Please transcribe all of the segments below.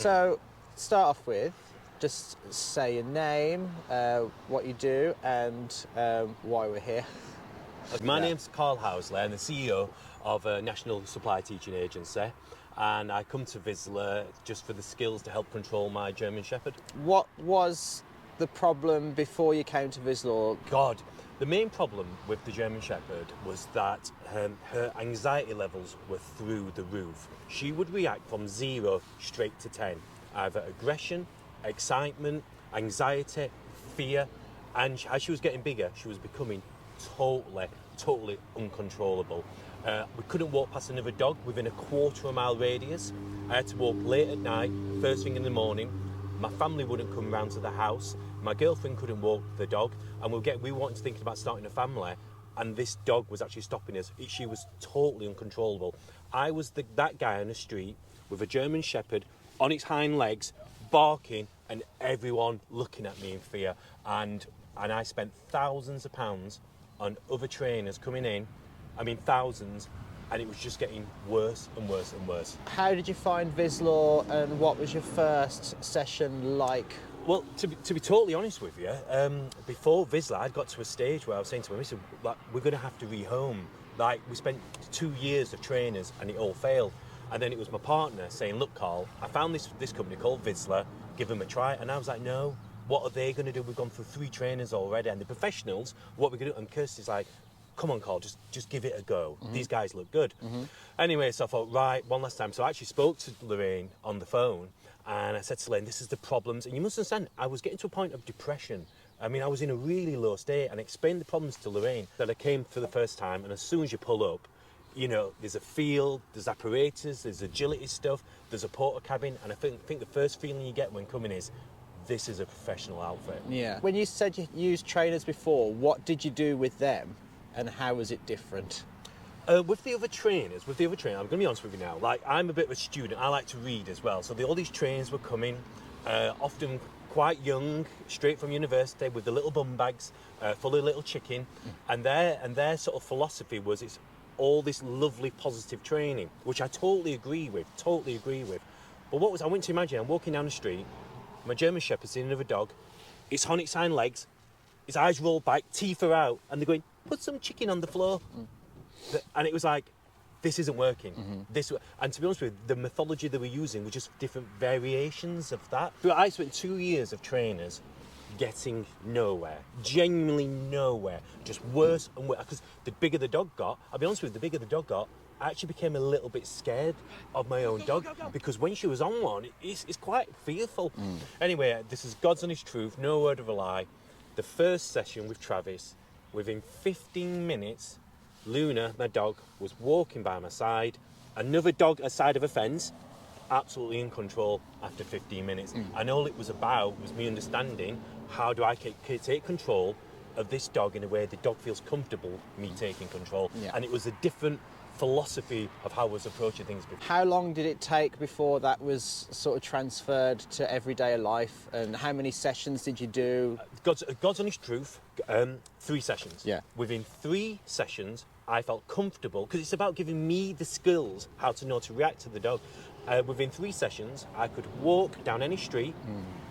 So, start off with, just say your name, what you do, and why we're here. My name's Karl. I'm the CEO of a national supply teaching agency, and I come to Vislor just for the skills to help control my German Shepherd. What was the problem before you came to Vislor? God, the main problem with the German Shepherd was that her anxiety levels were through the roof. She would react from 0 straight to 10, either aggression, excitement, anxiety, fear, and as she was getting bigger, she was becoming totally uncontrollable. We couldn't walk past another dog within a quarter of a mile radius. I had to walk late at night, first thing in the morning. My family wouldn't come round to the house. My girlfriend couldn't walk the dog, and we wanted to think about starting a family, and this dog was actually stopping us. She was totally uncontrollable. I was that guy on the street with a German Shepherd on its hind legs, barking, and everyone looking at me in fear. And I spent thousands of pounds on other trainers coming in, thousands, and it was just getting worse and worse and worse. How did you find Vislor, and what was your first session like? Well, to be totally honest with you, before Vislor, I'd got to a stage where I was saying to my missus, like, we're going to have to rehome. Like, we spent 2 years of trainers and it all failed. And then it was my partner saying, look, Karl, I found this company called Vislor, give them a try. And I was like, no, what are they going to do? We've gone through 3 trainers already, and the professionals, what are we going to do? And Kirsty's like, come on, Karl, just give it a go. Mm-hmm. These guys look good. Mm-hmm. Anyway, so I thought, right, one last time. So I actually spoke to Lorraine on the phone, and I said to Lorraine, this is the problems. And you must understand, I was getting to a point of depression. I was in a really low state, and I explained the problems to Lorraine that I came for the first time, and as soon as you pull up, you know, there's a field, there's apparatus, there's agility stuff, there's a porter cabin, and I think the first feeling you get when coming is, this is a professional outfit. Yeah. When you said you used trainers before, what did you do with them, and how was it different? With the other trainers, I'm going to be honest with you now, like, I'm a bit of a student, I like to read as well, so all these trainers were coming, often quite young, straight from university, with the little bum bags, full of little chicken, and their sort of philosophy was, it's all this lovely positive training, which I totally agree with. But I want to imagine, I'm walking down the street, my German Shepherd's seeing another dog, it's on its hind legs, its eyes roll back, teeth are out, and they're going, put some chicken on the floor. And it was like, this isn't working. Mm-hmm. And to be honest with you, the methodology they were using were just different variations of that. But I spent 2 years of trainers getting nowhere, genuinely nowhere, just worse and worse. Because the bigger the dog got, I'll be honest with you, the bigger the dog got, I actually became a little bit scared of my own dog, because when she was on one, it's quite fearful. Anyway, this is God's honest truth, no word of a lie. The first session with Travis, within 15 minutes, Luna, my dog, was walking by my side, another dog aside of a fence, absolutely in control after 15 minutes. And all it was about was me understanding, how do I take control of this dog in a way the dog feels comfortable me taking control. Yeah. And it was a different philosophy of how I was approaching things before. How long did it take before that was sort of transferred to everyday life, and how many sessions did you do? God's honest truth, 3 sessions. Yeah. Within 3 sessions, I felt comfortable, because it's about giving me the skills how to know to react to the dog. Within 3 sessions, I could walk down any street,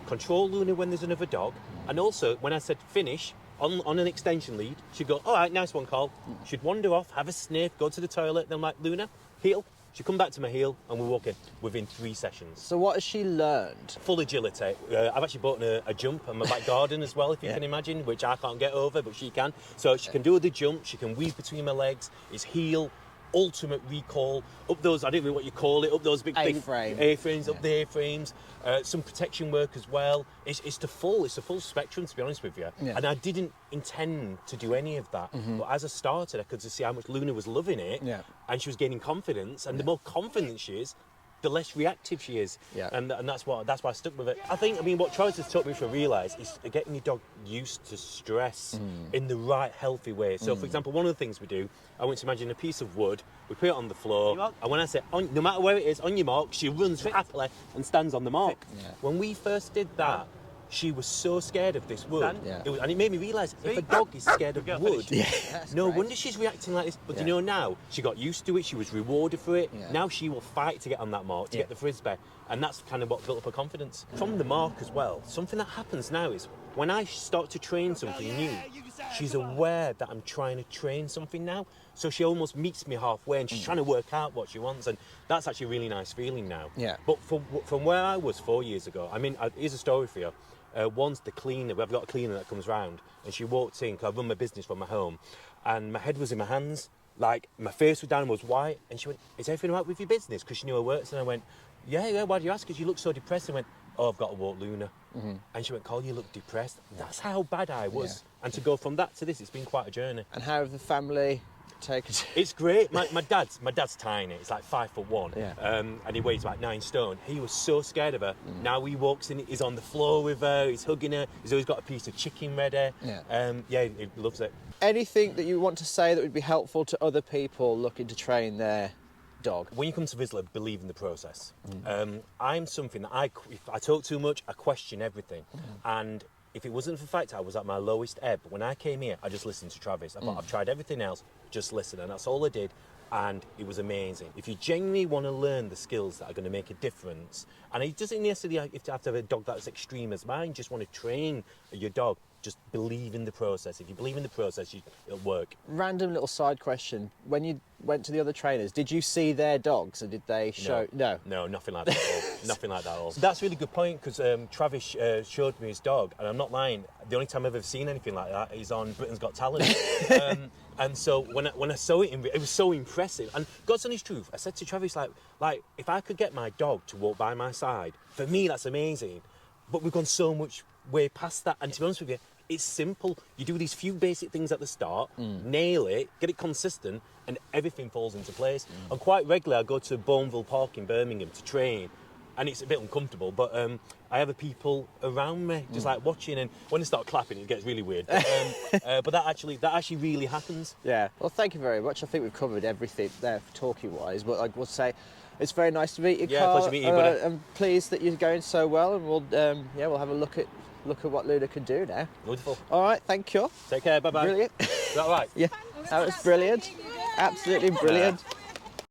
control Luna when there's another dog, and also when I said finish, on an extension lead, she'd go, all right, nice one, Karl. She'd wander off, have a sniff, go to the toilet, then I'm like, Luna, heel. She'd come back to my heel, and we're walking within 3 sessions. So what has she learned? Full agility. I've actually bought a jump on my back garden as well, if you can imagine, which I can't get over, but she can. So she can do the jump, she can weave between my legs, it's heel, ultimate recall, up those, I don't know what you call it, up those big A-frames, up the A-frames, some protection work as well. It's the full spectrum, to be honest with you. Yeah. And I didn't intend to do any of that. But as I started, I could see how much Luna was loving it, and she was gaining confidence, and the more confident she is, the less reactive she is. Yeah. And that's why I stuck with it. I think, what Travis has taught me to realise is getting your dog used to stress in the right, healthy way. So, for example, one of the things we do, I want to imagine a piece of wood, we put it on the floor, and when I say, no matter where it is, on your mark, she runs happily and stands on the mark. Yeah. When we first did that, she was so scared of this wood. Yeah. And it made me realise, if a dog is scared of wood, no great. wonder she's reacting like this. But Yeah. you know, now she got used to it, she was rewarded for it. Yeah. Now she will fight to get on that mark, to get the frisbee. And that's kind of what built up her confidence. From the mark as well, something that happens now is when I start to train something new, she's aware that I'm trying to train something now. So she almost meets me halfway and she's trying to work out what she wants. And that's actually a really nice feeling now. Yeah. But from where I was 4 years ago, I mean, here's a story for you. Once the cleaner, we've got a cleaner that comes round, and she walked in, because I run my business from my home, and my head was in my hands, like my face was down and was white, and she went, "Is everything all right with your business?" Because she knew her works, and I went, yeah, why do you ask? Because you look so depressed. And went, "Oh, I've got to walk Luna." And she went, "Karl, you look depressed." That's how bad I was. Yeah. And to go from that to this, it's been quite a journey. And how have the family taken it? It's great. My dad's tiny. It's like 5'1". Yeah. And he weighs about 9 stone. He was so scared of her. Now he walks in. He's on the floor with her. He's hugging her. He's always got a piece of chicken ready. Yeah. He loves it. Anything that you want to say that would be helpful to other people looking to train their dog? When you come to Vislor, believe in the process. I'm something that if I talk too much, I question everything. And if it wasn't for the fact I was at my lowest ebb, when I came here, I just listened to Travis. I thought, I've tried everything else, just listen. And that's all I did. And it was amazing. If you genuinely want to learn the skills that are going to make a difference, and it doesn't necessarily have to have a dog that's extreme as mine, just want to train your dog, just believe in the process. If you believe in the process, it'll work. Random little side question. When you went to the other trainers, did you see their dogs, or did they show? No. No, nothing like that at all. Nothing like that at all. That's a really good point, because Travis showed me his dog, and I'm not lying. The only time I've ever seen anything like that is on Britain's Got Talent. And so when I saw it, it was so impressive. And God's honest truth, I said to Travis, like if I could get my dog to walk by my side, for me that's amazing. But we've gone so much way past that. And to be honest with you, it's simple. You do these few basic things at the start, nail it, get it consistent, and everything falls into place. And quite regularly, I go to Bourneville Park in Birmingham to train, and it's a bit uncomfortable, but I have people around me just like watching, and when they start clapping, it gets really weird. But that actually really happens. Yeah. Well, thank you very much. I think we've covered everything there for talking wise, but I will say it's very nice to meet you, Yeah, Karl. pleasure meeting you, buddy. I'm pleased that you're going so well, and we'll have a look at what Luna can do now. Wonderful. All right, thank you. Take care. Bye bye. Brilliant. Is that right? Yeah, that was brilliant. Absolutely brilliant.